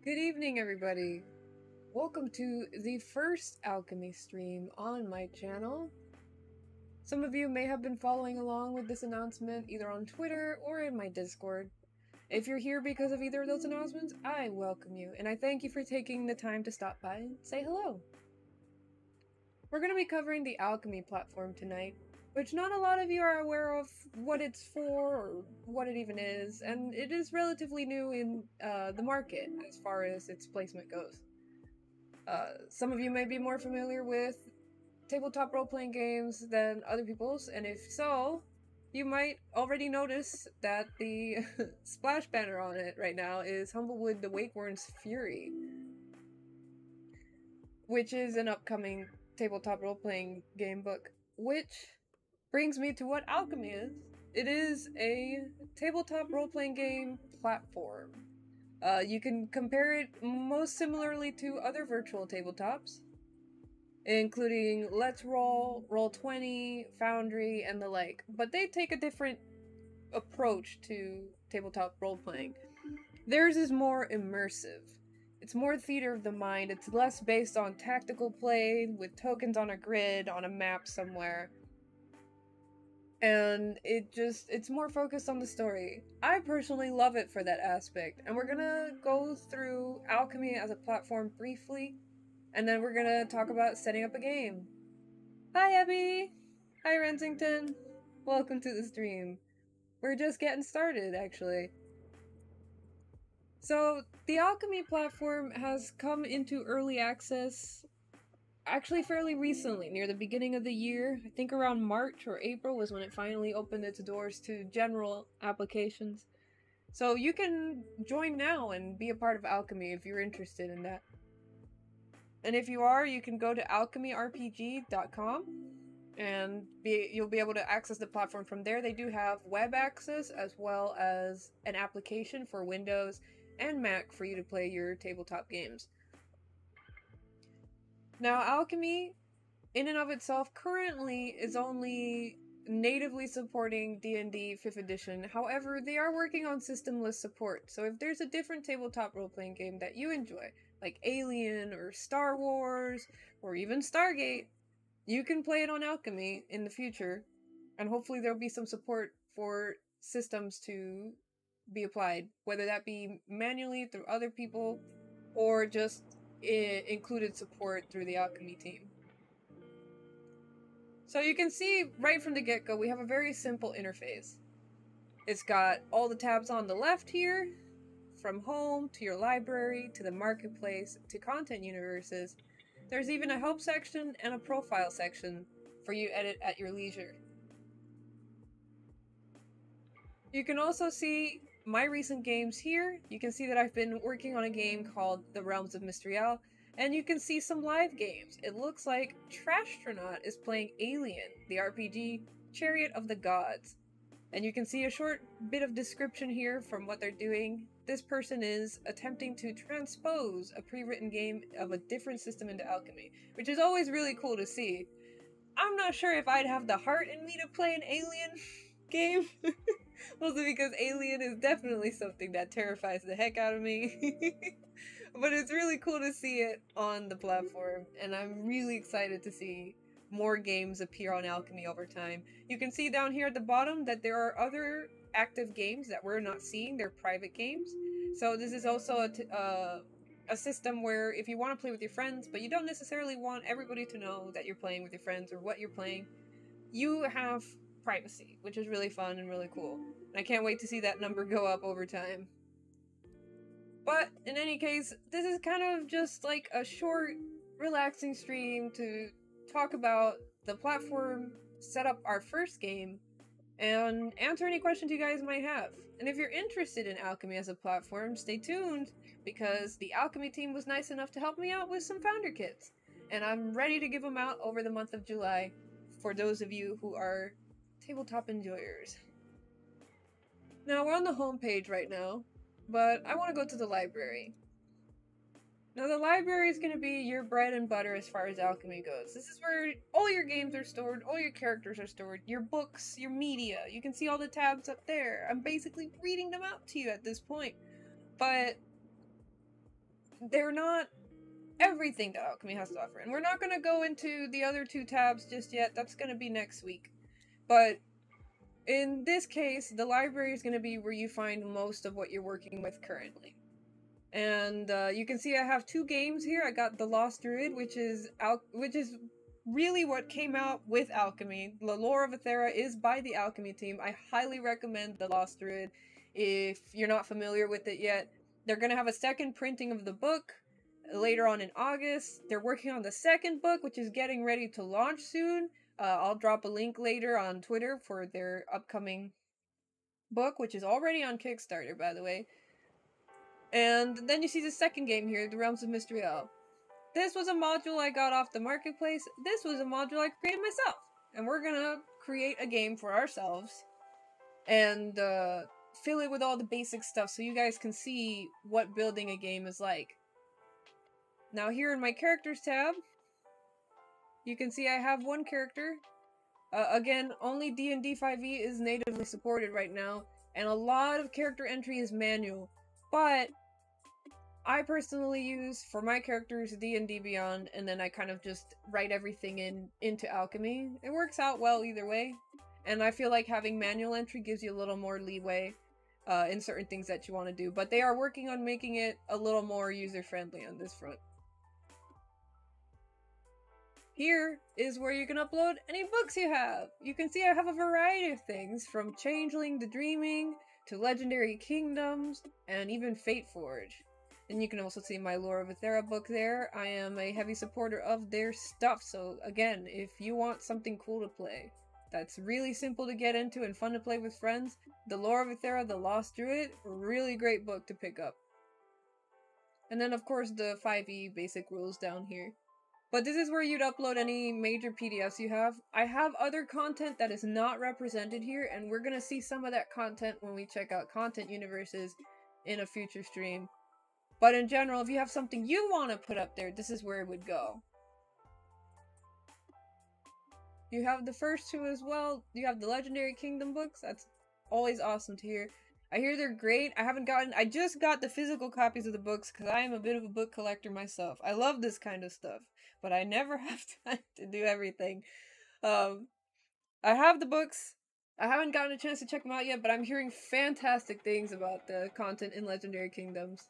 Good evening, everybody. Welcome to the first alchemy stream on my channel. Some of you may have been following along with this announcement either on Twitter or in my Discord. If you're here because of either of those announcements, I welcome you, and I thank you for taking the time to stop by and say hello. We're going to be covering the Alchemy Platform tonight, which not a lot of you are aware of what it's for or what it even is, and it is relatively new in the market as far as its placement goes. Some of you may be more familiar with tabletop role-playing games than other people's, and if so, you might already notice that the splash banner on it right now is Humblewood the Wakewern's Fury, which is an upcoming tabletop role-playing game book, which brings me to what Alchemy is. It is a tabletop role-playing game platform. You can compare it most similarly to other virtual tabletops, including Let's Roll, Roll20, Foundry, and the like, but they take a different approach to tabletop role-playing. Theirs is more immersive. It's more theater of the mind. It's less based on tactical play with tokens on a grid on a map somewhere. And it's more focused on the story. I personally love it for that aspect, and we're gonna go through Alchemy as a platform briefly, and then we're gonna talk about setting up a game. Hi Abby! Hi Rensington! Welcome to the stream. We're just getting started, actually. So, the Alchemy platform has come into early access actually fairly recently, near the beginning of the year. I think around March or April was when it finally opened its doors to general applications. So you can join now and be a part of Alchemy if you're interested in that. And if you are, you can go to alchemyrpg.com and you'll be able to access the platform from there. They do have web access as well as an application for Windows and Mac for you to play your tabletop games. Now, Alchemy, in and of itself, currently is only natively supporting D&D 5th edition. However, they are working on systemless support, so if there's a different tabletop role-playing game that you enjoy, like Alien or Star Wars or even Stargate, you can play it on Alchemy in the future, and hopefully there'll be some support for systems to be applied, whether that be manually through other people or just included support through the Alchemy team. So you can see right from the get-go we have a very simple interface. It's got all the tabs on the left here, from home to your library to the marketplace to content universes. There's even a help section and a profile section for you to edit at your leisure. You can also see my recent games here. You can see that I've been working on a game called The Realms of Mystreal, and you can see some live games. It looks like Trashtronaut is playing Alien, the RPG Chariot of the Gods. And you can see a short bit of description here from what they're doing. This person is attempting to transpose a pre-written game of a different system into Alchemy, which is always really cool to see. I'm not sure if I'd have the heart in me to play an Alien game. Mostly because Alien is definitely something that terrifies the heck out of me. But it's really cool to see it on the platform, and I'm really excited to see more games appear on Alchemy over time. You can see down here at the bottom that there are other active games that we're not seeing. They're private games. So this is also a system where if you want to play with your friends, but you don't necessarily want everybody to know that you're playing with your friends or what you're playing, you have privacy, which is really fun and really cool. And I can't wait to see that number go up over time. But in any case, this is kind of just like a short, relaxing stream to talk about the platform, set up our first game, and answer any questions you guys might have. And if you're interested in Alchemy as a platform, stay tuned, because the Alchemy team was nice enough to help me out with some founder kits. And I'm ready to give them out over the month of July for those of you who are tabletop enjoyers. Now, we're on the home page right now, but I want to go to the library. Now, the library is going to be your bread and butter as far as Alchemy goes. This is where all your games are stored, all your characters are stored, your books, your media. You can see all the tabs up there. I'm basically reading them out to you at this point. But they're not everything that Alchemy has to offer. And we're not going to go into the other 2 tabs just yet. That's going to be next week. But in this case, the library is going to be where you find most of what you're working with currently. And you can see I have 2 games here. I got The Lost Druid, which is really what came out with Alchemy. The Lore of Aethera is by the Alchemy team. I highly recommend The Lost Druid if you're not familiar with it yet. They're going to have a second printing of the book later on in August. They're working on the second book, which is getting ready to launch soon. I'll drop a link later on Twitter for their upcoming book, which is already on Kickstarter, by the way. And then you see the second game here, The Realms of Mystreal. This was a module I got off the marketplace. This was a module I created myself. And we're gonna create a game for ourselves and fill it with all the basic stuff so you guys can see what building a game is like. Now here in my characters tab, you can see I have 1 character. Again, only D&D 5e is natively supported right now, and a lot of character entry is manual. But I personally use, for my characters, D&D Beyond, and then I kind of just write everything into Alchemy. It works out well either way, and I feel like having manual entry gives you a little more leeway in certain things that you want to do. But they are working on making it a little more user-friendly on this front. Here is where you can upload any books you have. You can see I have a variety of things, from Changeling to Dreaming, to Legendary Kingdoms, and even Fateforge. And you can also see my Lore of Aethera book there. I am a heavy supporter of their stuff, so again, if you want something cool to play, that's really simple to get into and fun to play with friends, the Lore of Aethera, The Lost Druid, really great book to pick up. And then of course the 5e basic rules down here. But this is where you'd upload any major PDFs you have. I have other content that is not represented here, and we're gonna see some of that content when we check out content universes in a future stream. But in general, if you have something you want to put up there, this is where it would go. You have the first 2 as well. You have the Legendary Kingdom books. That's always awesome to hear. I hear they're great. I just got the physical copies of the books because I am a bit of a book collector myself. I love this kind of stuff, but I never have time to do everything. I have the books. I haven't gotten a chance to check them out yet, but I'm hearing fantastic things about the content in Legendary Kingdoms.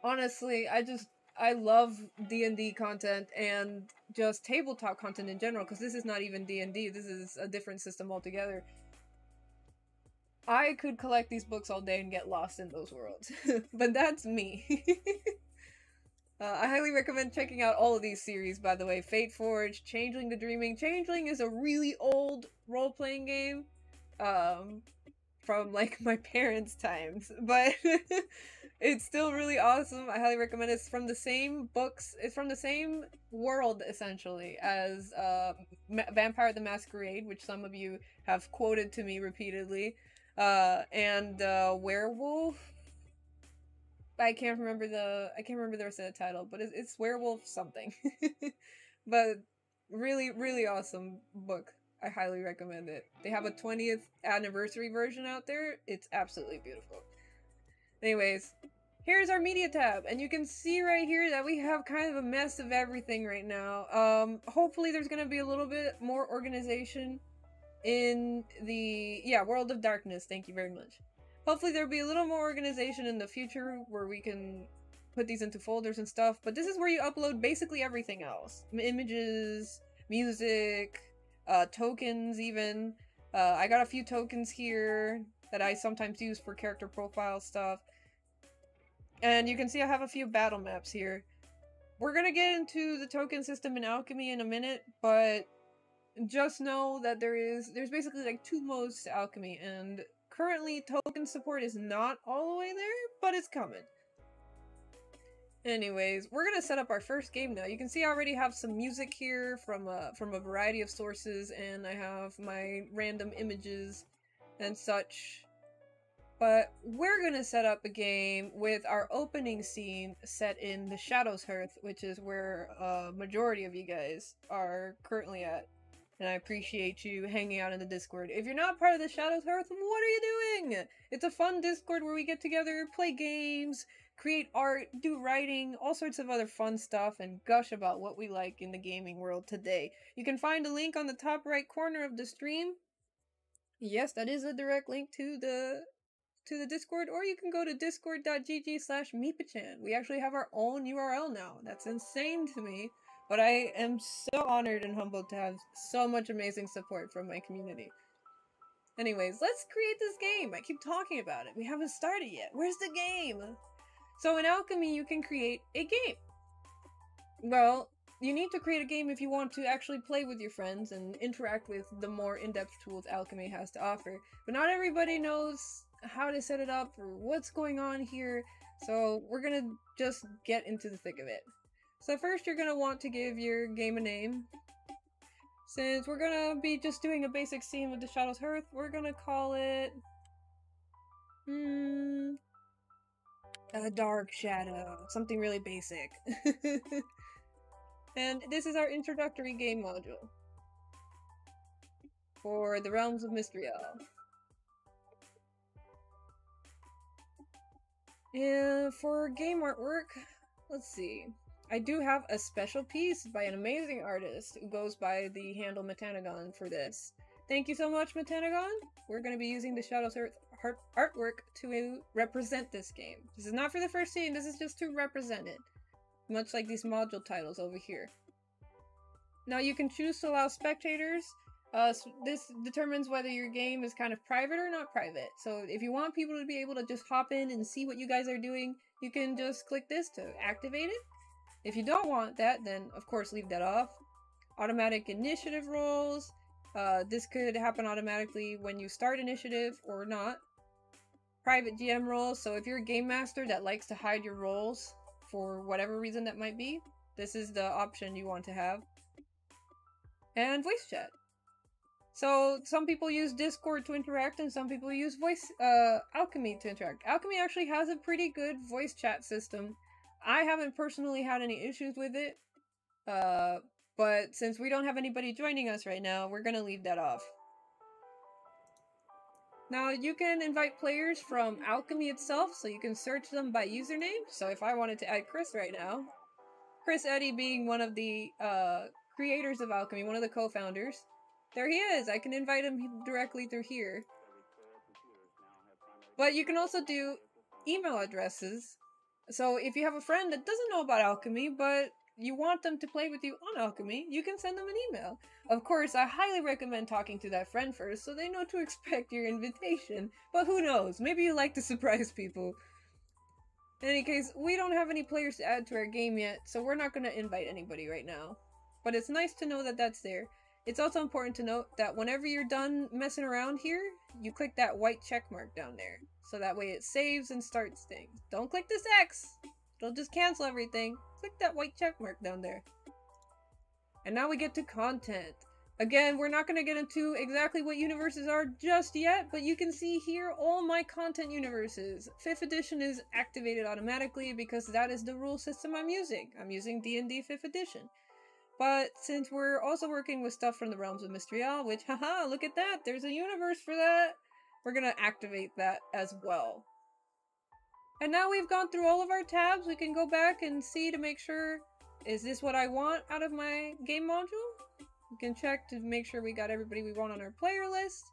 Honestly, I love D&D content and just tabletop content in general, because this is not even D&D, this is a different system altogether. I could collect these books all day and get lost in those worlds, but that's me. I highly recommend checking out all of these series, by the way. Fateforge, Changeling to Dreaming. Changeling is a really old role-playing game, from like my parents' times, but it's still really awesome. I highly recommend it. It's from the same books, it's from the same world essentially as Vampire the Masquerade, which some of you have quoted to me repeatedly, and Werewolf. I can't remember the rest of the title, but it's Werewolf something. But really, really awesome book. I highly recommend it. They have a 20th anniversary version out there. It's absolutely beautiful. Anyways, here's our media tab, and you can see right here that we have kind of a mess of everything right now. Hopefully there's gonna be a little bit more organization in the, World of Darkness. Thank you very much. Hopefully there'll be a little more organization in the future where we can put these into folders and stuff, but this is where you upload basically everything else. Images, music, tokens even. I got a few tokens here that I sometimes use for character profile stuff. And you can see I have a few battle maps here. We're gonna get into the token system in Alchemy in a minute, but just know that there's basically like 2 modes to Alchemy, and currently token support is not all the way there, but it's coming. Anyways, we're gonna set up our first game now. You can see I already have some music here from a variety of sources, and I have my random images and such. But we're gonna set up a game with our opening scene set in the Shadows Hearth, which is where a majority of you guys are currently at. And I appreciate you hanging out in the Discord. If you're not part of the Shadows Hearth, what are you doing? It's a fun Discord where we get together, play games, create art, do writing, all sorts of other fun stuff, and gush about what we like in the gaming world today. You can find a link on the top right corner of the stream. Yes, that is a direct link to the Discord, or you can go to discord.gg/meepachan. We actually have our own URL now. That's insane to me, but I am so honored and humbled to have so much amazing support from my community. Anyways, let's create this game. I keep talking about it. We haven't started yet. Where's the game? So in Alchemy, you can create a game. Well, you need to create a game if you want to actually play with your friends and interact with the more in-depth tools Alchemy has to offer. But not everybody knows how to set it up or what's going on here, so we're gonna just get into the thick of it. So first you're gonna want to give your game a name. Since we're gonna be just doing a basic scene with the Shadow's Hearth, we're gonna call it... a Dark Shadow. Something really basic. And this is our introductory game module for the Realms of Mystreal. And for game artwork, let's see. I do have a special piece by an amazing artist who goes by the handle Metanagon for this. Thank you so much, Metanagon! We're going to be using the Shadow's Hearth artwork to represent this game. This is not for the first scene, this is just to represent it. Much like these module titles over here. Now you can choose to allow spectators. This determines whether your game is kind of private or not private. So if you want people to be able to just hop in and see what you guys are doing, you can just click this to activate it. If you don't want that, then of course leave that off. Automatic initiative rolls. This could happen automatically when you start initiative or not. Private GM roles. So if you're a game master that likes to hide your roles for whatever reason that might be, this is the option you want to have. And voice chat. So some people use Discord to interact and some people use Alchemy to interact. Alchemy actually has a pretty good voice chat system. I haven't personally had any issues with it. But since we don't have anybody joining us right now, we're gonna leave that off. Now you can invite players from Alchemy itself, so you can search them by username. So if I wanted to add Chris right now, Chris Eddy being one of the creators of Alchemy, one of the co-founders, there he is! I can invite him directly through here. But you can also do email addresses. So if you have a friend that doesn't know about Alchemy, but you want them to play with you on Alchemy, you can send them an email. Of course, I highly recommend talking to that friend first so they know to expect your invitation, but who knows, maybe you like to surprise people. In any case, we don't have any players to add to our game yet, so we're not going to invite anybody right now. But it's nice to know that that's there. It's also important to note that whenever you're done messing around here, you click that white check mark down there. So that way it saves and starts things. Don't click this X! It'll just cancel everything. Click that white check mark down there. And now we get to content. Again, we're not going to get into exactly what universes are just yet, but you can see here all my content universes. 5th edition is activated automatically because that is the rule system I'm using. I'm using D&D 5th edition. But since we're also working with stuff from the Realms of Mystreal, which, haha, look at that, there's a universe for that, we're going to activate that as well. And now we've gone through all of our tabs, we can go back and see to make sure, is this what I want out of my game module? We can check to make sure we got everybody we want on our player list,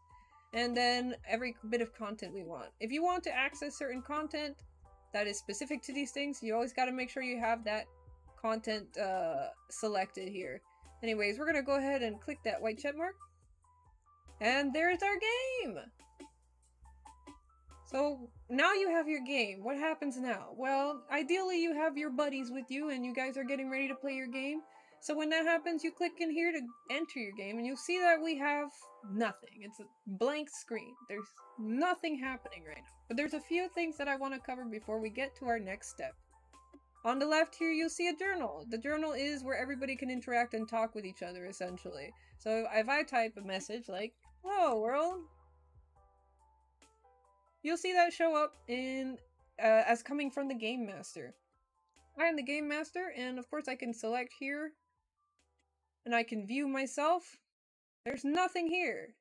and then every bit of content we want. If you want to access certain content that is specific to these things, you always got to make sure you have that content selected here. Anyways, we're gonna go ahead and click that white check mark. And there's our game! So now you have your game. What happens now? Well, ideally you have your buddies with you and you guys are getting ready to play your game. So when that happens, you click in here to enter your game and you'll see that we have nothing. It's a blank screen. There's nothing happening right now. But there's a few things that I want to cover before we get to our next step. On the left here, you'll see a journal. The journal is where everybody can interact and talk with each other, essentially. So if I type a message like, "Hello, world," you'll see that show up in as coming from the Game Master. I am the Game Master, and of course I can select here, and I can view myself. There's nothing here.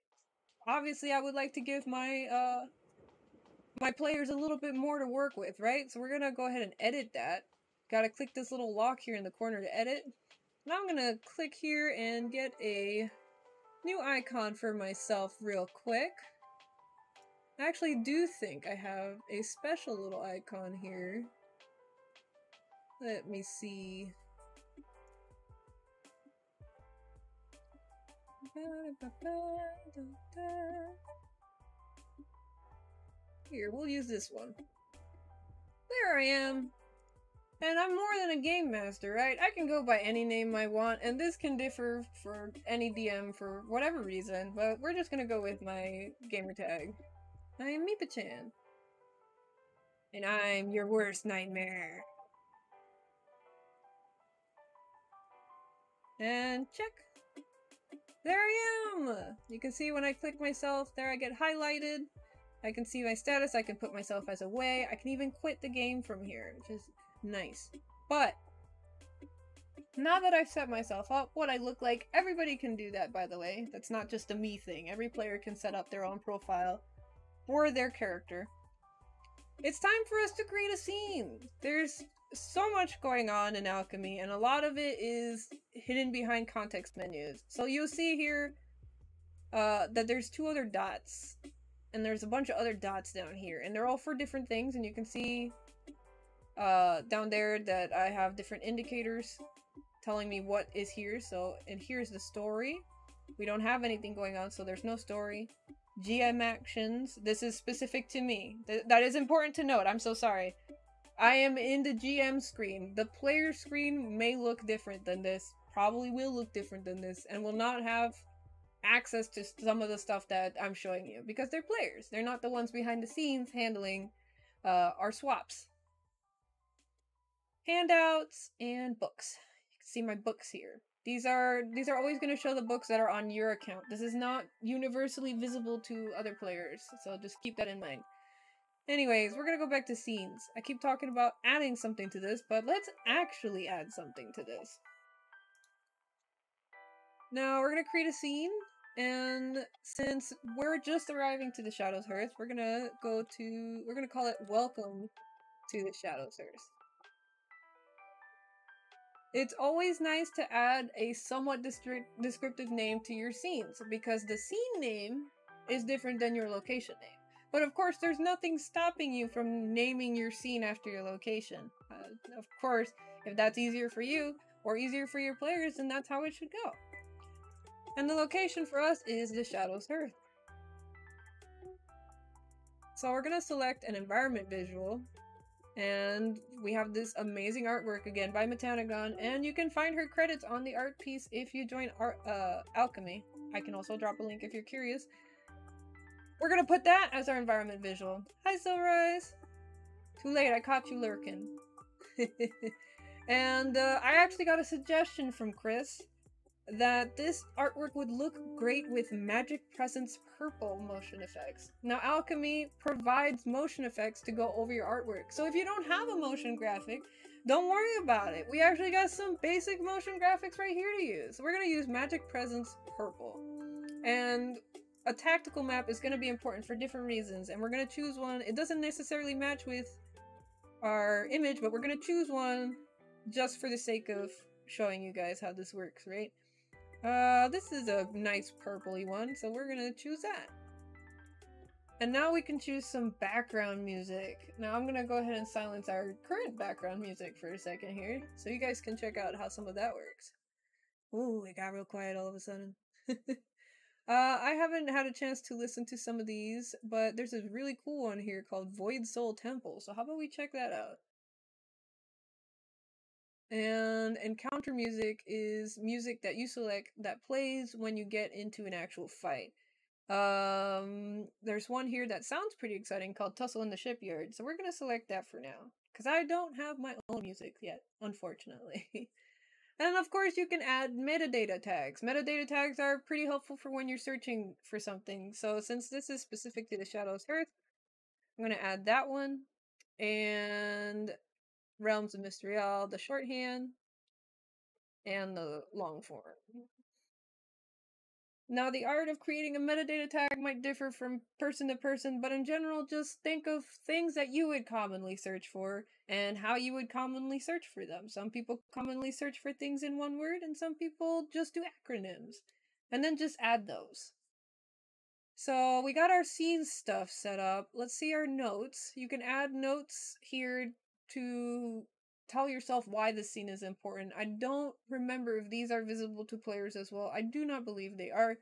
Obviously, I would like to give my my players a little bit more to work with, right? So we're gonna go ahead and edit that. Gotta click this little lock here in the corner to edit. Now I'm gonna click here and get a new icon for myself real quick. I actually do think I have a special little icon here. Let me see. Here, we'll use this one. There I am. And I'm more than a game master, right? I can go by any name I want, and this can differ for any DM for whatever reason, but we're just gonna go with my gamer tag. I am Mipa-chan. And I'm your worst nightmare. And check. There I am! You can see when I click myself, there I get highlighted. I can see my status, I can put myself as away, I can even quit the game from here, which is nice. But, now that I've set myself up, what I look like, everybody can do that, by the way. That's not just a me thing. Every player can set up their own profile for their character. It's time for us to create a scene! There's so much going on in Alchemy, and a lot of it is hidden behind context menus. So you'll see here that there's 2 other dots, and there's a bunch of other dots down here, and they're all for different things, and you can see down there that I have different indicators telling me what is here. So, and here's the story. We don't have anything going on, so there's no story. GM actions. This is specific to me. That is important to note. I'm so sorry. I am in the GM screen. The player screen may look different than this. Probably will look different than this, and will not have access to some of the stuff that I'm showing you because they're players. They're not the ones behind the scenes handling our swaps. Handouts and books. You can see my books here. These are always going to show the books that are on your account. This is not universally visible to other players, so just keep that in mind. Anyways, we're going to go back to scenes. I keep talking about adding something to this, but let's actually add something to this. Now, we're going to create a scene, and since we're just arriving to the Shadow's Hearth, we're going to call it Welcome to the Shadow's Hearth. It's always nice to add a somewhat descriptive name to your scenes, because the scene name is different than your location name. But of course, there's nothing stopping you from naming your scene after your location. Of course, if that's easier for you, or easier for your players, then that's how it should go. And the location for us is the Shadow's Hearth. So we're going to select an environment visual. And we have this amazing artwork again by Metanagon, and you can find her credits on the art piece if you join Alchemy. I can also drop a link if you're curious. We're gonna put that as our environment visual. Hi, Silrise! Too late, I caught you lurking. And I actually got a suggestion from Chris that this artwork would look great with Magic Presence purple motion effects. Now, Alchemy provides motion effects to go over your artwork, so if you don't have a motion graphic, don't worry about it. We actually got some basic motion graphics right here to use. So we're going to use Magic Presence purple. And a tactical map is going to be important for different reasons, and we're going to choose one. It doesn't necessarily match with our image, but we're going to choose one just for the sake of showing you guys how this works, right? This is a nice purpley one, so we're gonna choose that. And now we can choose some background music. Now I'm gonna go ahead and silence our current background music for a second here, so you guys can check out how some of that works. Ooh, it got real quiet all of a sudden. I haven't had a chance to listen to some of these, but there's a really cool one here called Void Soul Temple, so how about we check that out? And encounter music is music that you select that plays when you get into an actual fight. There's one here that sounds pretty exciting called Tussle in the Shipyard, so we're gonna select that for now, because I don't have my own music yet, unfortunately. And of course you can add metadata tags. Metadata tags are pretty helpful for when you're searching for something, so since this is specific to the Shadow's Hearth, I'm gonna add that one, and Realms of Mystreal, the shorthand, and the long form. Now, the art of creating a metadata tag might differ from person to person, but in general, just think of things that you would commonly search for and how you would commonly search for them. Some people commonly search for things in one word, and some people just do acronyms. And then just add those. So we got our scene stuff set up. Let's see our notes. You can add notes here to tell yourself why this scene is important. I don't remember if these are visible to players as well. I do not believe they are.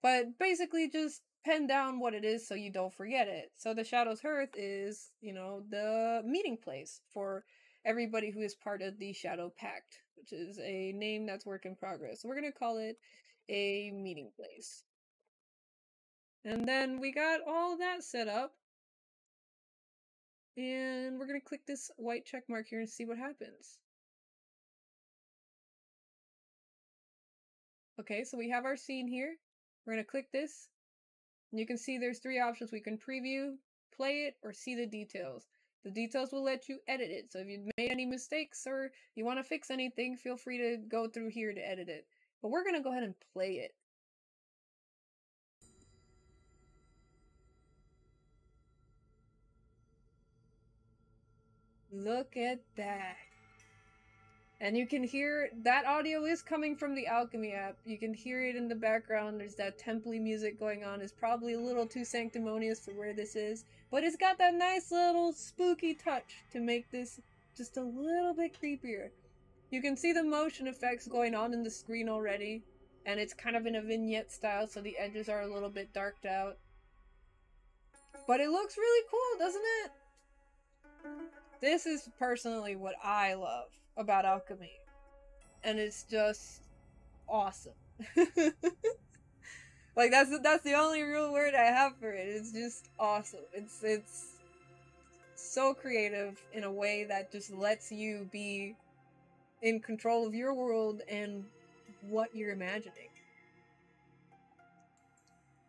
But basically just pen down what it is so you don't forget it. So the Shadow's Hearth is, the meeting place for everybody who is part of the Shadow Pact, which is a name that's work in progress. So we're going to call it a meeting place. And then we got all that set up. And we're going to click this white check mark here and see what happens. Okay, so we have our scene here. We're going to click this. And you can see there's 3 options. We can preview, play it, or see the details. The details will let you edit it. So if you made any mistakes or you want to fix anything, feel free to go through here to edit it. But we're going to go ahead and play it. Look at that. And you can hear that audio is coming from the Alchemy app. You can hear it in the background. There's that temple music going on. It's probably a little too sanctimonious for where this is, but it's got that nice little spooky touch to make this just a little bit creepier. You can see the motion effects going on in the screen already, and it's kind of in a vignette style, so the edges are a little bit darked out. But it looks really cool, doesn't it? This is personally what I love about Alchemy, and it's just awesome. Like that's the only real word I have for it. It's just awesome. It's so creative in a way that just lets you be in control of your world and what you're imagining.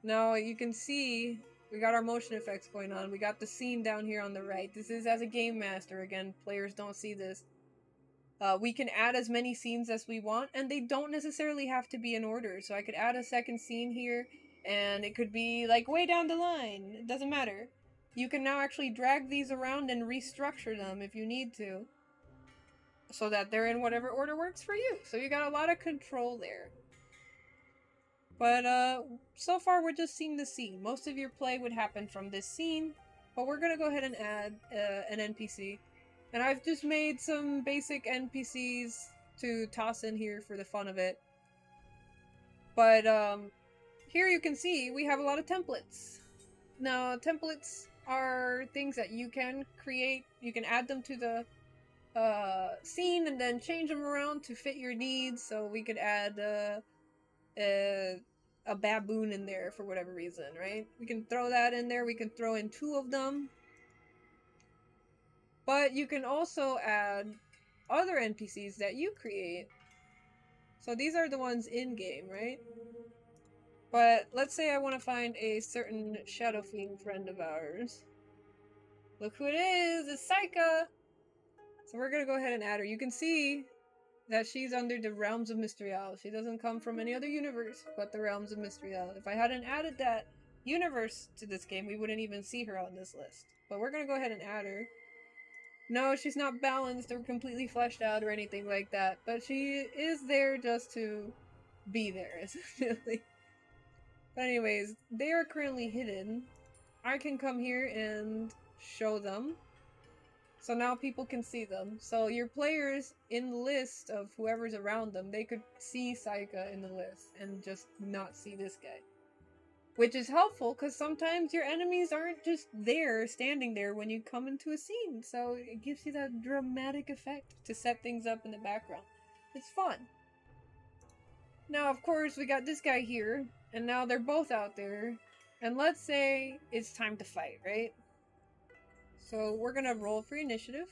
Now you can see we got our motion effects going on. We got the scene down here on the right. This is as a game master. Again, players don't see this. We can add as many scenes as we want, and they don't necessarily have to be in order. So I could add a second scene here, and it could be like way down the line. It doesn't matter. You can now actually drag these around and restructure them if you need to, so that they're in whatever order works for you. So you got a lot of control there. But so far we're just seeing the scene. Most of your play would happen from this scene, but we're gonna go ahead and add an NPC. And I've just made some basic NPCs to toss in here for the fun of it. But here you can see we have a lot of templates. Now, templates are things that you can create. You can add them to the scene and then change them around to fit your needs. So we could add a baboon in there for whatever reason, right? We can throw that in there. We can throw in 2 of them. But you can also add other NPCs that you create. So these are the ones in-game, right? But let's say I want to find a certain Shadow Fiend friend of ours. Look who it is! It's Saika! So we're gonna go ahead and add her. You can see that she's under the Realms of Mystreal. She doesn't come from any other universe but the Realms of Mystreal. If I hadn't added that universe to this game, we wouldn't even see her on this list. But we're gonna go ahead and add her. No, she's not balanced or completely fleshed out or anything like that, but she is there just to be there, essentially. But anyways, they are currently hidden. I can come here and show them. So now people can see them. So your players in the list of whoever's around them, they could see Saika in the list and just not see this guy. Which is helpful, because sometimes your enemies aren't just there, standing there when you come into a scene. So it gives you that dramatic effect to set things up in the background. It's fun. Now, of course, we got this guy here, and now they're both out there. And let's say it's time to fight, right? So we're gonna roll for initiative.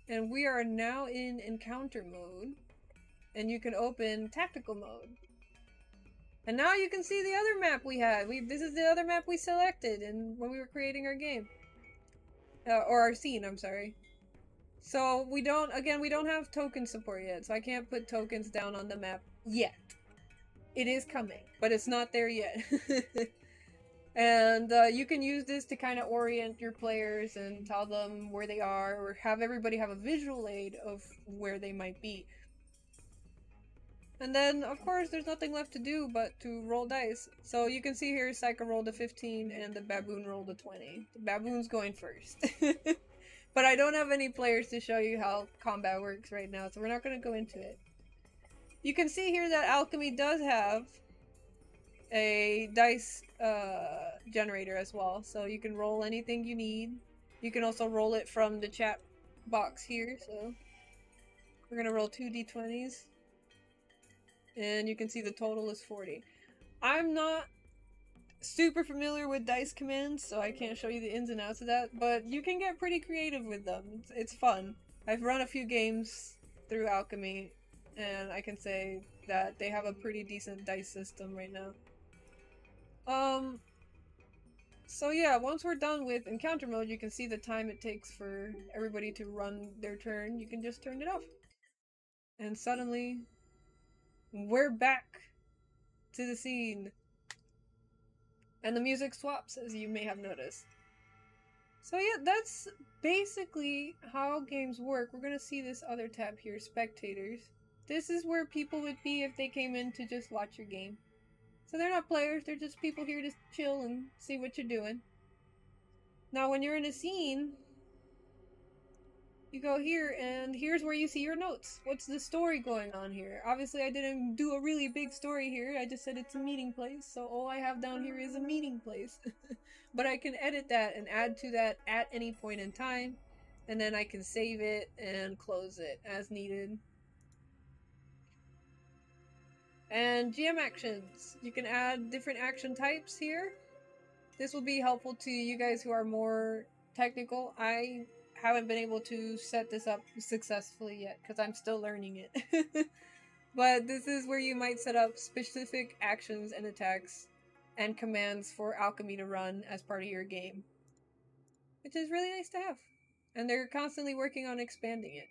And we are now in encounter mode. And you can open tactical mode. And now you can see the other map we had. This is the other map we selected when we were creating our game. Or our scene, I'm sorry. So we don't have token support yet, so I can't put tokens down on the map yet. It is coming, but it's not there yet. And you can use this to kind of orient your players and tell them where they are, or have everybody have a visual aid of where they might be. And then, of course, there's nothing left to do but to roll dice. So you can see here, Psycho rolled a 15 and the Baboon rolled a 20. The Baboon's going first. But I don't have any players to show you how combat works right now, so we're not going to go into it. You can see here that Alchemy does have a dice generator as well, so you can roll anything you need. You can also roll it from the chat box here, so we're going to roll 2d20s. And you can see the total is 40. I'm not super familiar with dice commands, so I can't show you the ins and outs of that, but you can get pretty creative with them. It's fun. I've run a few games through Alchemy, and I can say that they have a pretty decent dice system right now. So yeah, once we're done with encounter mode, you can see the time it takes for everybody to run their turn. You can just turn it off. And suddenly, we're back to the scene. And the music swaps, as you may have noticed. So yeah, that's basically how games work. We're gonna see this other tab here, Spectators. This is where people would be if they came in to just watch your game. So they're not players, they're just people here to chill and see what you're doing. Now when you're in a scene, you go here, and here's where you see your notes. What's the story going on here? Obviously, I didn't do a really big story here. I just said it's a meeting place, so all I have down here is a meeting place. But I can edit that and add to that at any point in time, and then I can save it and close it as needed. And GM actions. You can add different action types here. This will be helpful to you guys who are more technical. I haven't been able to set this up successfully yet because I'm still learning it. But this is where you might set up specific actions and attacks and commands for Alchemy to run as part of your game, which is really nice to have. And they're constantly working on expanding it.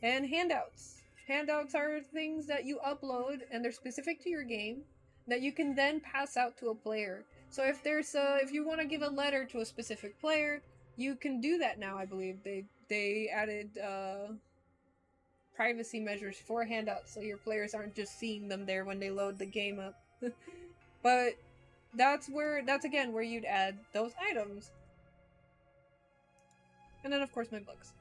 And handouts. Handouts are things that you upload and they're specific to your game that you can then pass out to a player. So if there's if you want to give a letter to a specific player, you can do that now. I believe they added privacy measures for handouts, so your players aren't just seeing them there when they load the game up. But that's again where you'd add those items. And then of course my books.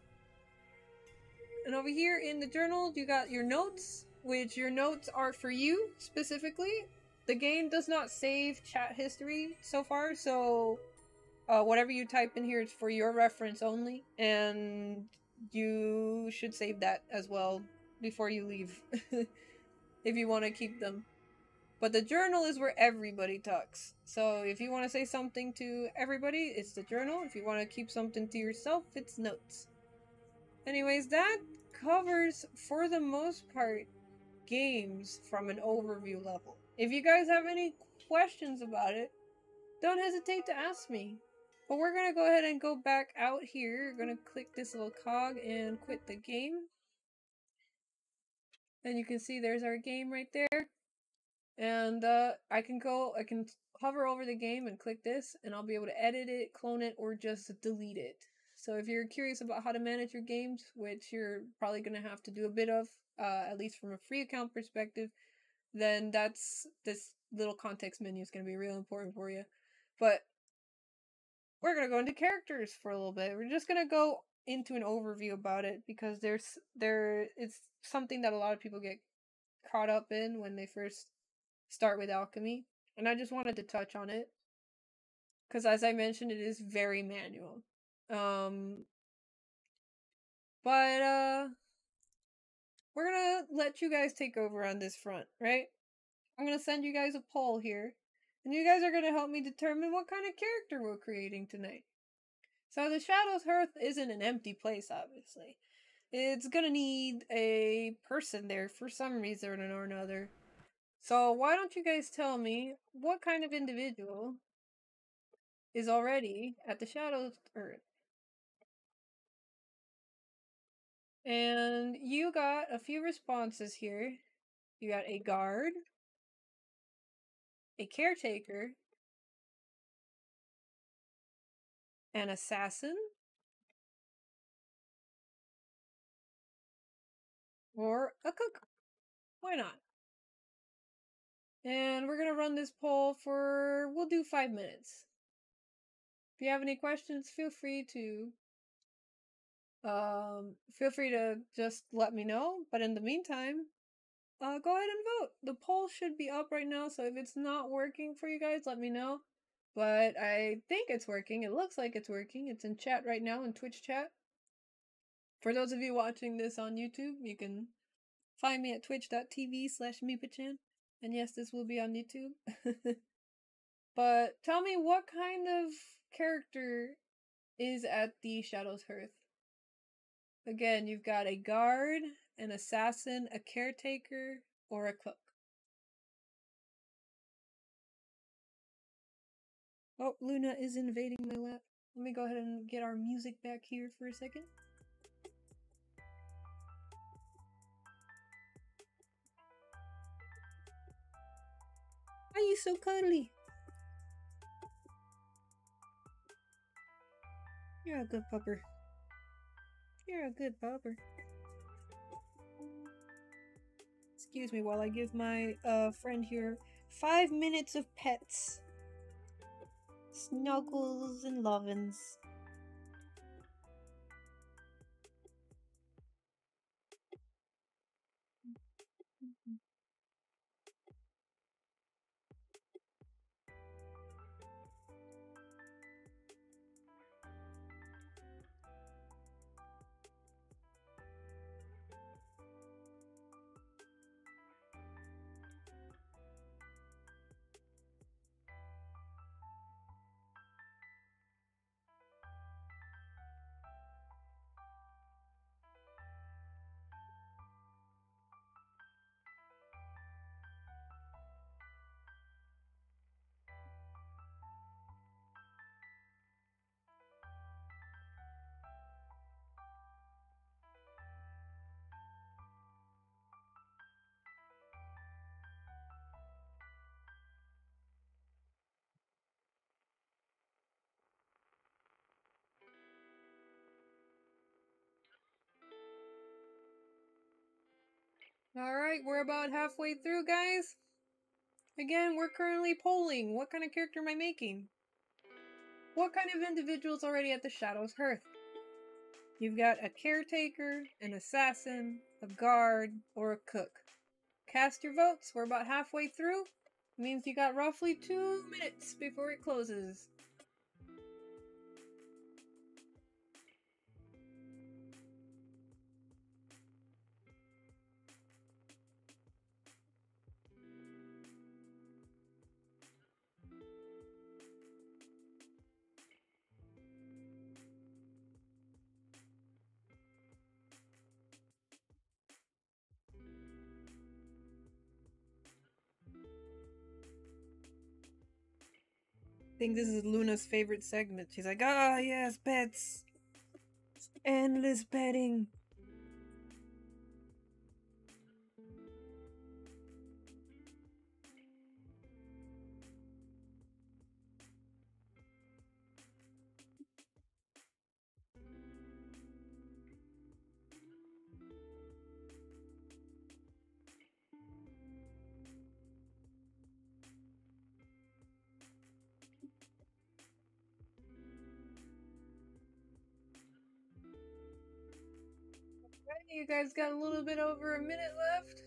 And over here in the journal, you got your notes, which your notes are for you specifically. The game does not save chat history so far, so whatever you type in here is for your reference only, and you should save that as well before you leave if you want to keep them. But the journal is where everybody talks. So if you want to say something to everybody, it's the journal. If you want to keep something to yourself, it's notes. Anyways, that covers, for the most part, games from an overview level. If you guys have any questions about it, don't hesitate to ask me. But we're gonna go ahead and go back out here. We're gonna click this little cog and quit the game. And you can see there's our game right there. And I can hover over the game and click this, and I'll be able to edit it, clone it, or just delete it. So if you're curious about how to manage your games, which you're probably going to have to do a bit of, at least from a free account perspective, then this little context menu is going to be real important for you. But we're going to go into characters for a little bit. We're just going to go into an overview about it because it's something that a lot of people get caught up in when they first start with Alchemy. And I just wanted to touch on it because, as I mentioned, it is very manual. But we're gonna let you guys take over on this front, right? I'm gonna send you guys a poll here, and you guys are gonna help me determine what kind of character we're creating tonight. So the Shadows Hearth isn't an empty place, obviously. It's gonna need a person there for some reason or another. So why don't you guys tell me what kind of individual is already at the Shadows Earth? And you got a few responses here. You got a guard, a caretaker, an assassin, or a cook. Why not? And we're gonna run this poll for, we'll do 5 minutes. If you have any questions, feel free to just let me know. But in the meantime, go ahead and vote. The poll should be up right now, so if it's not working for you guys, let me know. But I think it's working. It looks like it's working. It's in chat right now, in Twitch chat. For those of you watching this on YouTube, you can find me at twitch.tv/Mipachan. And yes, this will be on YouTube. But tell me, what kind of character is at the Shadow's Hearth? Again, you've got a guard, an assassin, a caretaker, or a cook. Oh, Luna is invading my lap. Let me go ahead and get our music back here for a second. Why are you so cuddly? You're a good pupper. You're a good pupper. Excuse me while I give my friend here 5 minutes of pets. Snuggles and lovin's. Alright, we're about halfway through, guys. Again, we're currently polling. What kind of character am I making? What kind of individual's already at the Shadow's Hearth? You've got a caretaker, an assassin, a guard, or a cook. Cast your votes. We're about halfway through. Means you got roughly 2 minutes before it closes. I think this is Luna's favorite segment. She's like, ah, yes, pets. Endless petting. You guys got a little bit over a minute left.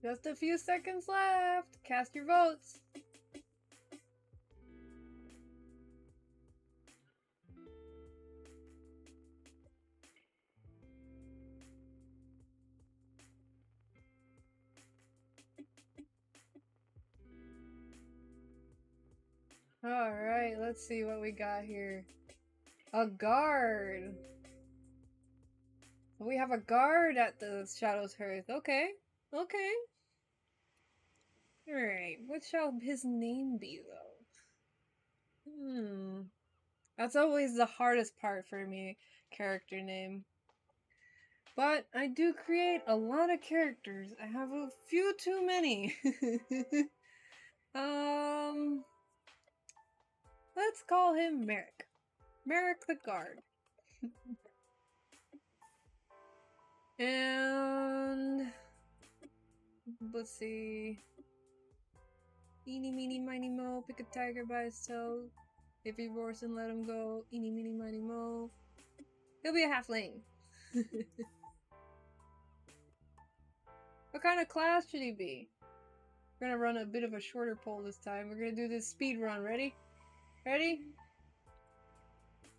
Just a few seconds left. Cast your votes. Alright, let's see what we got here. A guard. We have a guard at the Shadow's Hearth. Okay. Okay. Alright, what shall his name be, though? That's always the hardest part for me, character name. But I do create a lot of characters. I have a few too many. Let's call him Merrick. Merrick the Guard. And let's see. Eeny, meeny, miny, mo. Pick a tiger by his toe. If he roars and let him go. Eeny, meeny, miny, mo. He'll be a halfling. What kind of class should he be? We're gonna run a bit of a shorter poll this time. We're gonna do this speed run. Ready? Ready?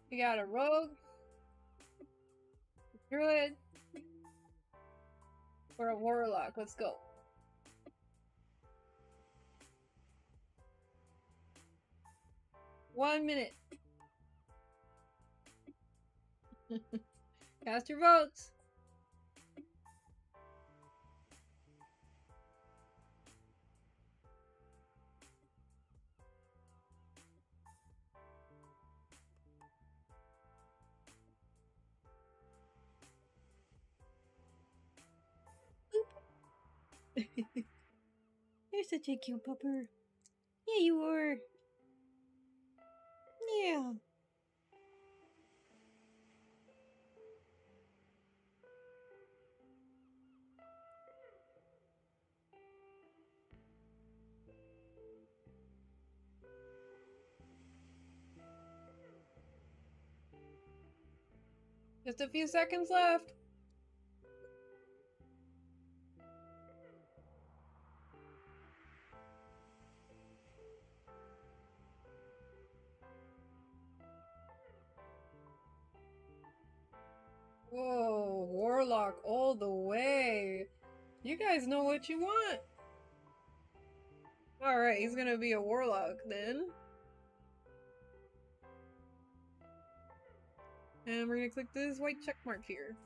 We got a rogue, a druid, or a warlock. Let's go. One minute. Cast your votes. You're such a cute pupper. Yeah, you are. Yeah. Just a few seconds left. Whoa, warlock all the way. You guys know what you want. Alright, he's gonna be a warlock then. And we're gonna click this white check mark here.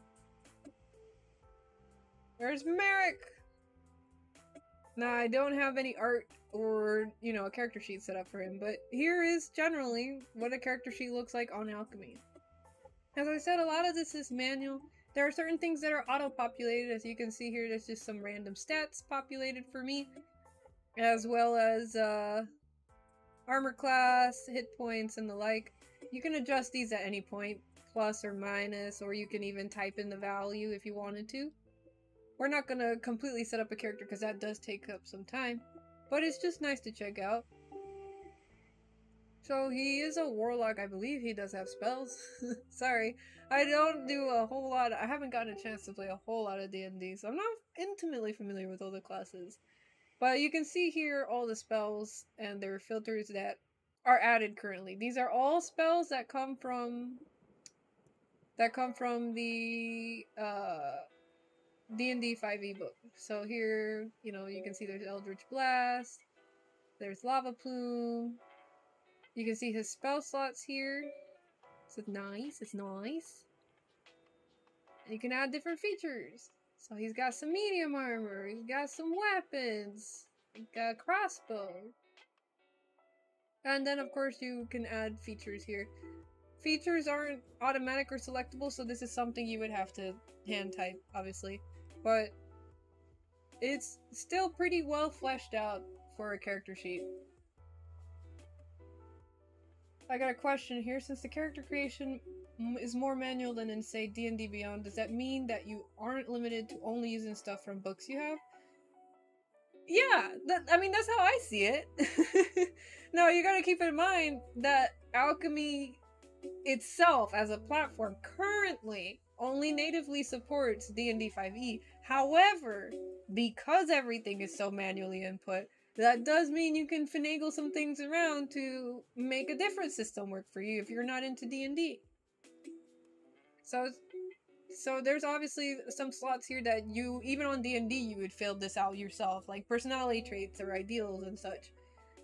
There's Merrick! Now, I don't have any art or, you know, a character sheet set up for him, but here is generally what a character sheet looks like on Alchemy. As I said, a lot of this is manual. There are certain things that are auto-populated. As you can see here, there's just some random stats populated for me, as well as armor class, hit points, and the like. You can adjust these at any point, plus or minus, or you can even type in the value if you wanted to. We're not going to completely set up a character because that does take up some time, but it's just nice to check out. So he is a warlock. I believe he does have spells. Sorry, I don't do a whole lot. I haven't gotten a chance to play a whole lot of D&D, so I'm not intimately familiar with all the classes. But you can see here all the spells and their filters that are added currently. These are all spells that come from the D&D 5e book. So here, you know, you can see there's Eldritch Blast, there's Lava Plume. You can see his spell slots here. So it's nice, it's nice. And you can add different features. So he's got some medium armor, he's got some weapons, he's got a crossbow. And then of course you can add features here. Features aren't automatic or selectable, so this is something you would have to hand type, obviously. But it's still pretty well fleshed out for a character sheet. I got a question here. Since the character creation is more manual than in, say, D&D Beyond, does that mean that you aren't limited to only using stuff from books you have? Yeah, I mean, that's how I see it. No, you gotta keep in mind that Alchemy itself as a platform currently only natively supports D&D 5e. However, because everything is so manually input, that does mean you can finagle some things around to make a different system work for you if you're not into D&D. So there's obviously some slots here that you, even on D&D, you would fill this out yourself, like personality traits or ideals and such.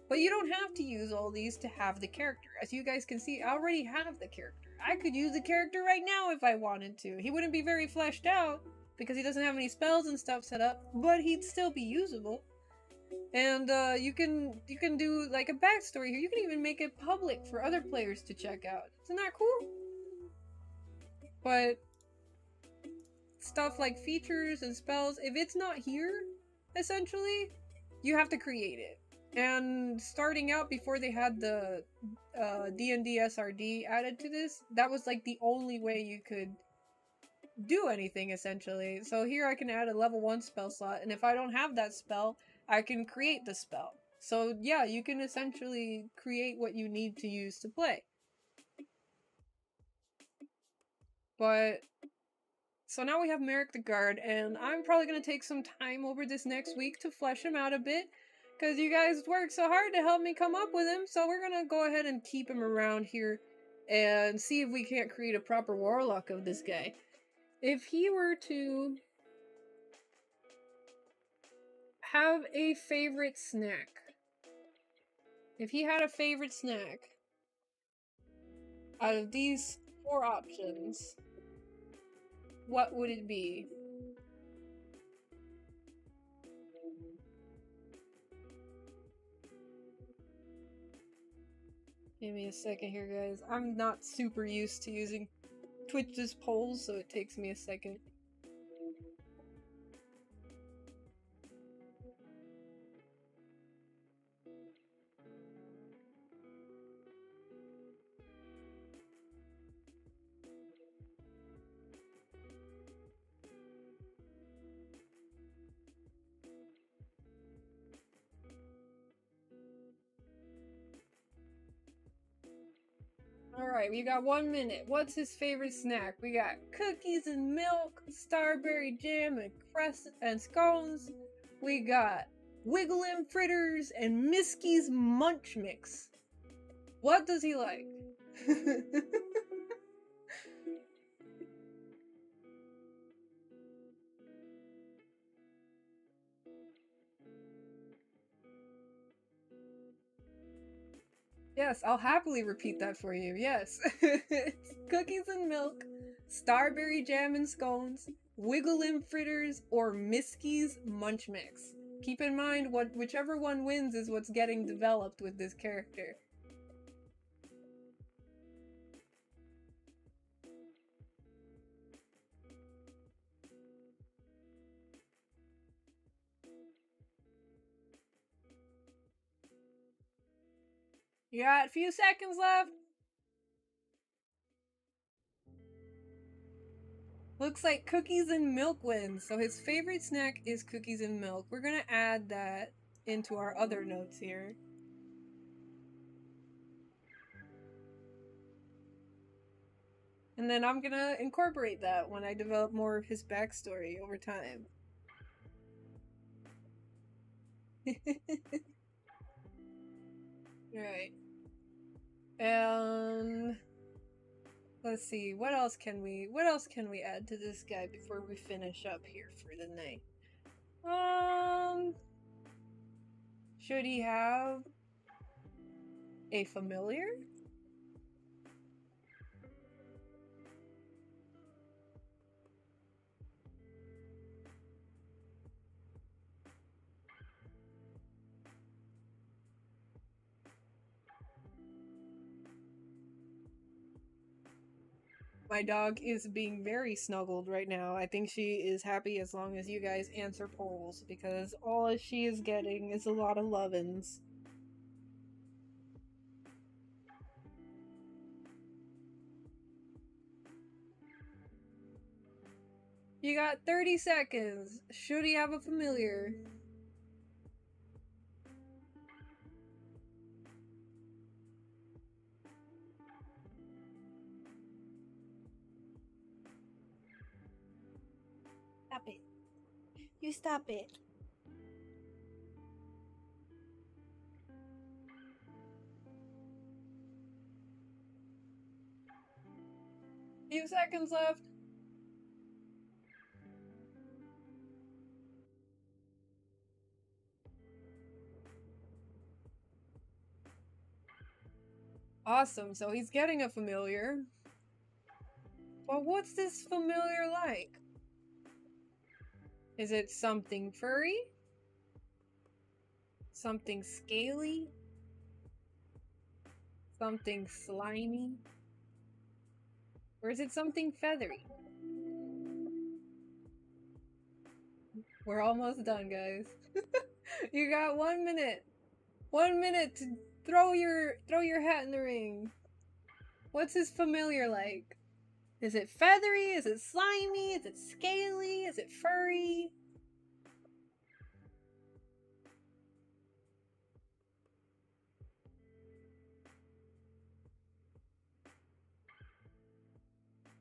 But you don't have to use all these to have the character. As you guys can see, I already have the character. I could use the character right now if I wanted to. He wouldn't be very fleshed out because he doesn't have any spells and stuff set up, but he'd still be usable. And you can do like a backstory here. You can even make it public for other players to check out. Isn't that cool? But stuff like features and spells, if it's not here, essentially, you have to create it. And starting out, before they had the D&D SRD added to this, that was like the only way you could do anything, essentially. So here I can add a level 1 spell slot, and if I don't have that spell, I can create the spell. So yeah, you can essentially create what you need to use to play. But so now we have Merrick the Guard, and I'm probably going to take some time over this next week to flesh him out a bit, because you guys worked so hard to help me come up with him, so we're going to go ahead and keep him around here and see if we can't create a proper warlock of this guy. If he were to have a favorite snack, if he had a favorite snack out of these 4 options, what would it be? Give me a second here, guys. I'm not super used to using Twitch's polls, so it takes me a second. Alright, we got 1 minute. What's his favorite snack? We got cookies and milk, starberry jam and scones. We got Wiggle fritters and Miskie's munch mix. What does he like? Yes, I'll happily repeat that for you. Yes. It's cookies and milk, starberry jam and scones, Wiggle fritters, or Miskie's munch mix. Keep in mind, whichever one wins is what's getting developed with this character. You got a few seconds left. Looks like cookies and milk wins. So his favorite snack is cookies and milk. We're gonna add that into our other notes here. And then I'm gonna incorporate that when I develop more of his backstory over time. Right. And let's see, what else can we add to this guy before we finish up here for the night? Should he have a familiar? My dog is being very snuggled right now. I think she is happy as long as you guys answer polls, because all she is getting is a lot of lovin's. You got 30 seconds. Should he have a familiar? You stop it. Few seconds left. Awesome, so he's getting a familiar. Well, what's this familiar like? Is it something furry? Something scaly? Something slimy? Or is it something feathery? We're almost done, guys. You got 1 minute. 1 minute to throw your hat in the ring. What's his familiar like? Is it feathery? Is it slimy? Is it scaly? Is it furry?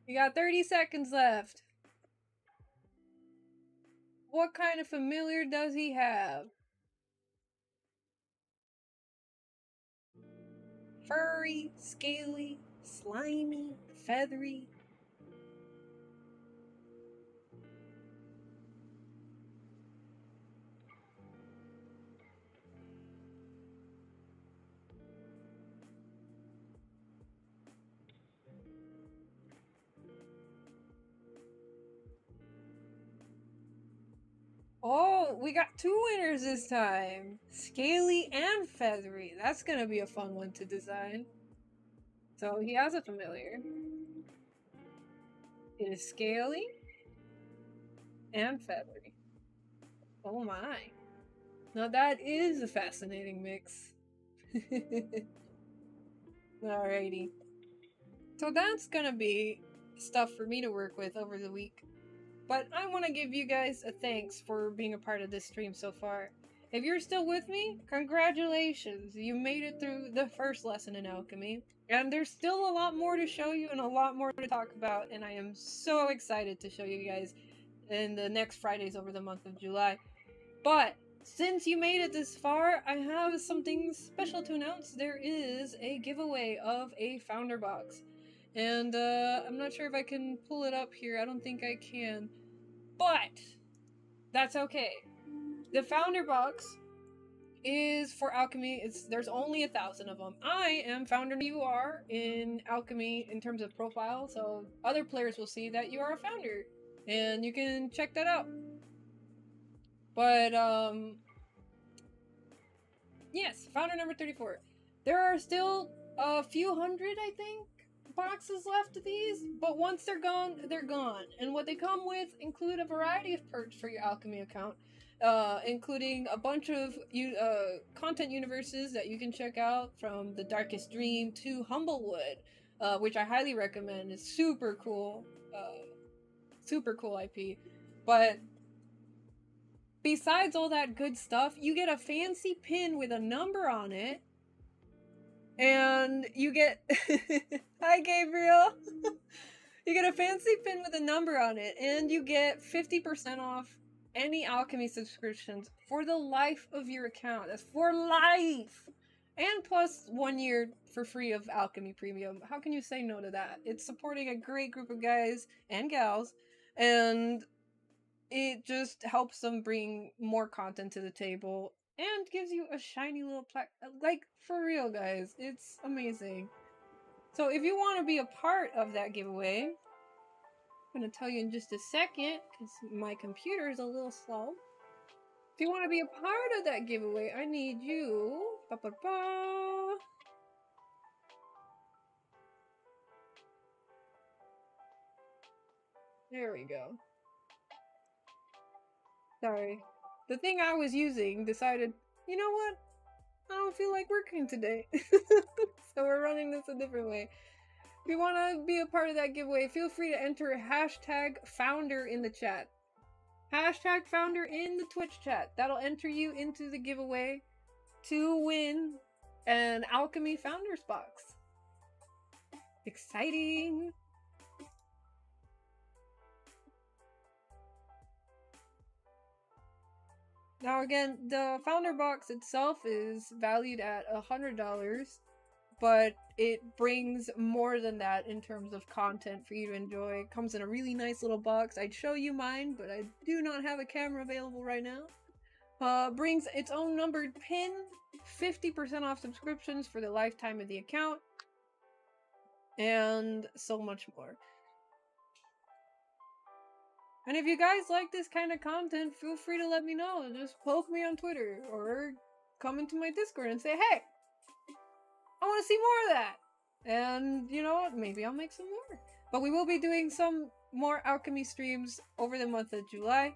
You got 30 seconds left. What kind of familiar does he have? Furry, scaly, slimy, feathery? Oh, we got 2 winners this time. Scaly and feathery. That's gonna be a fun one to design. So he has a familiar. It is scaly and feathery. Oh my. Now that is a fascinating mix. Alrighty. So that's gonna be stuff for me to work with over the week. But I want to give you guys a thanks for being a part of this stream so far. If you're still with me, congratulations! You made it through the first lesson in alchemy. And there's still a lot more to show you and a lot more to talk about, and I am so excited to show you guys in the next Fridays over the month of July. But since you made it this far, I have something special to announce. There is a giveaway of a founder box. And I'm not sure if I can pull it up here. I don't think I can. But that's okay. The founder box is for alchemy. There's only 1,000 of them. I am founder. You are in alchemy in terms of profile, so other players will see that you are a founder, and you can check that out. But yes, founder number 34. There are still a few hundred, I think, boxes left of these, but once they're gone, they're gone. And what they come with include a variety of perks for your alchemy account, including a bunch of content universes that you can check out, from The Darkest Dream to Humblewood, which I highly recommend. It's super cool IP. But besides all that good stuff, you get a fancy pin with a number on it. And you get hi Gabriel. You get a fancy pin with a number on it, and you get 50% off any alchemy subscriptions for the life of your account. That's for life, and plus 1 year for free of alchemy premium. How can you say no to that? It's supporting a great group of guys and gals, and it just helps them bring more content to the table and gives you a shiny little plaque. Like, for real, guys. It's amazing. So if you want to be a part of that giveaway, I'm going to tell you in just a second, because my computer is a little slow. If you want to be a part of that giveaway, I need you. Ba-ba-ba. There we go. Sorry. The thing I was using decided, you know what? I don't feel like working today. So we're running this a different way. If you want to be a part of that giveaway, feel free to enter #founder in the chat. #founder in the Twitch chat. That'll enter you into the giveaway to win an Alchemy Founders box. Exciting! Now again, the founder box itself is valued at $100, but it brings more than that in terms of content for you to enjoy. It comes in a really nice little box. I'd show you mine, but I do not have a camera available right now. Brings its own numbered pin, 50% off subscriptions for the lifetime of the account, and so much more. And if you guys like this kind of content, feel free to let me know. Just poke me on Twitter or come into my Discord and say, hey, I want to see more of that. And you know what? Maybe I'll make some more. But we will be doing some more alchemy streams over the month of July.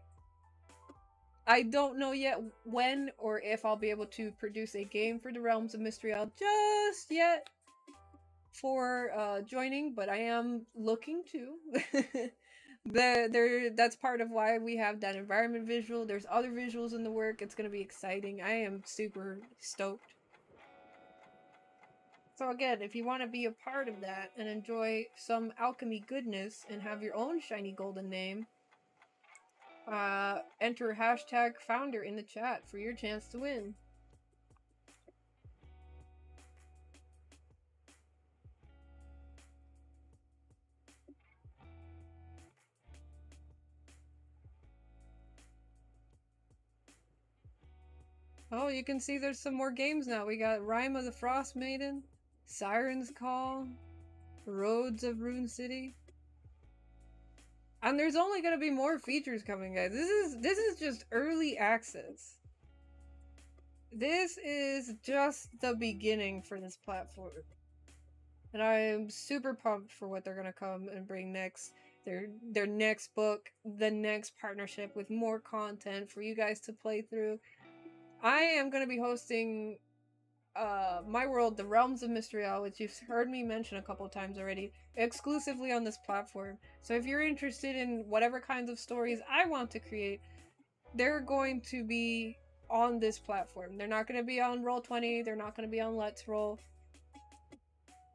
I don't know yet when or if I'll be able to produce a game for the Realms of Mystreal just yet for joining, but I am looking to. That's part of why we have that environment visual. There's other visuals in the work. It's gonna be exciting. I am super stoked. So again, if you want to be a part of that and enjoy some alchemy goodness and have your own shiny golden name, enter hashtag founder in the chat for your chance to win. Oh, you can see there's some more games now. We got Rime of the Frost Maiden, Siren's Call, Roads of Rune City. And there's only gonna be more features coming, guys. This is just early access. This is just the beginning for this platform. And I am super pumped for what they're gonna come and bring next. Their next book, the next partnership with more content for you guys to play through. I am gonna be hosting my world, the Realms of Mystreal, which you've heard me mention a couple times already, exclusively on this platform. So if you're interested in whatever kinds of stories I want to create, they're going to be on this platform. They're not going to be on Roll20, they're not going to be on Let's Roll.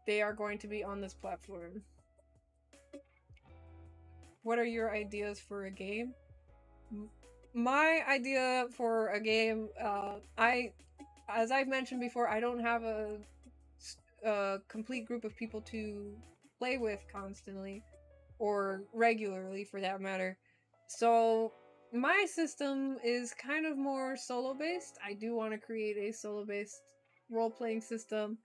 They are going to be on this platform. What are your ideas for a game? My idea for a game, as I've mentioned before, I don't have a complete group of people to play with constantly, or regularly for that matter. So my system is kind of more solo-based. I do want to create a solo-based role-playing system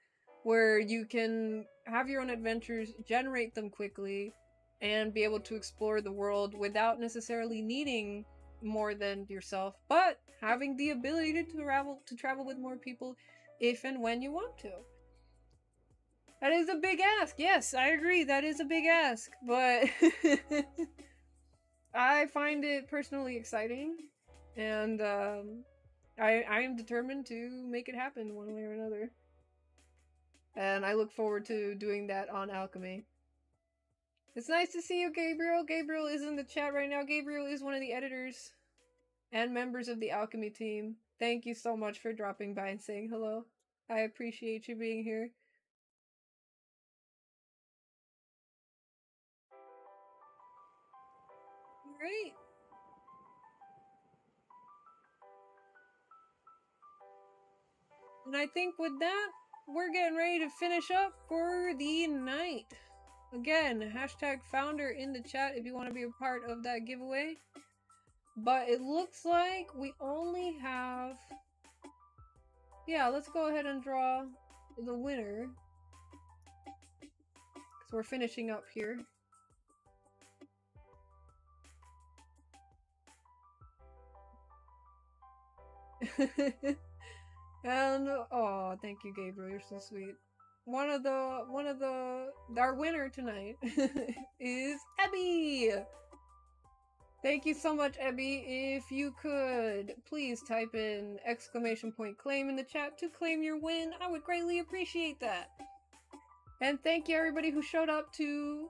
where you can have your own adventures, generate them quickly, and be able to explore the world without necessarily needing more than yourself, but having the ability to travel with more people if and when you want to. That is a big ask. Yes, I agree. That is a big ask, but I find it personally exciting, and I am determined to make it happen one way or another. And I look forward to doing that on Alchemy. It's nice to see you, Gabriel. Gabriel is in the chat right now. Gabriel is one of the editors and members of the Alchemy team. Thank you so much for dropping by and saying hello. I appreciate you being here. Great. And I think with that, we're getting ready to finish up for the night. Again, hashtag founder in the chat if you want to be a part of that giveaway. But it looks like we only have... Yeah, let's go ahead and draw the winner. Because we're finishing up here. And oh, thank you, Gabriel. You're so sweet. Our winner tonight is Abby. Thank you so much, Abby. If you could please type in !claim in the chat to claim your win, I would greatly appreciate that. And thank you everybody who showed up to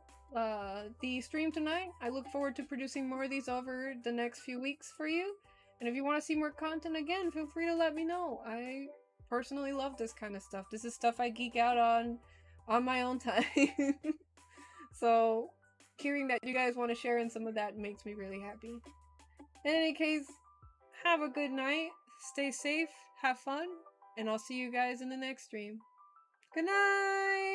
the stream tonight. I look forward to producing more of these over the next few weeks for you. And if you want to see more content again, feel free to let me know. I personally love this kind of stuff. This is stuff I geek out on my own time. So hearing that you guys want to share in some of that makes me really happy. In any case, Have a good night, stay safe, have fun, and I'll see you guys in the next stream. Good night!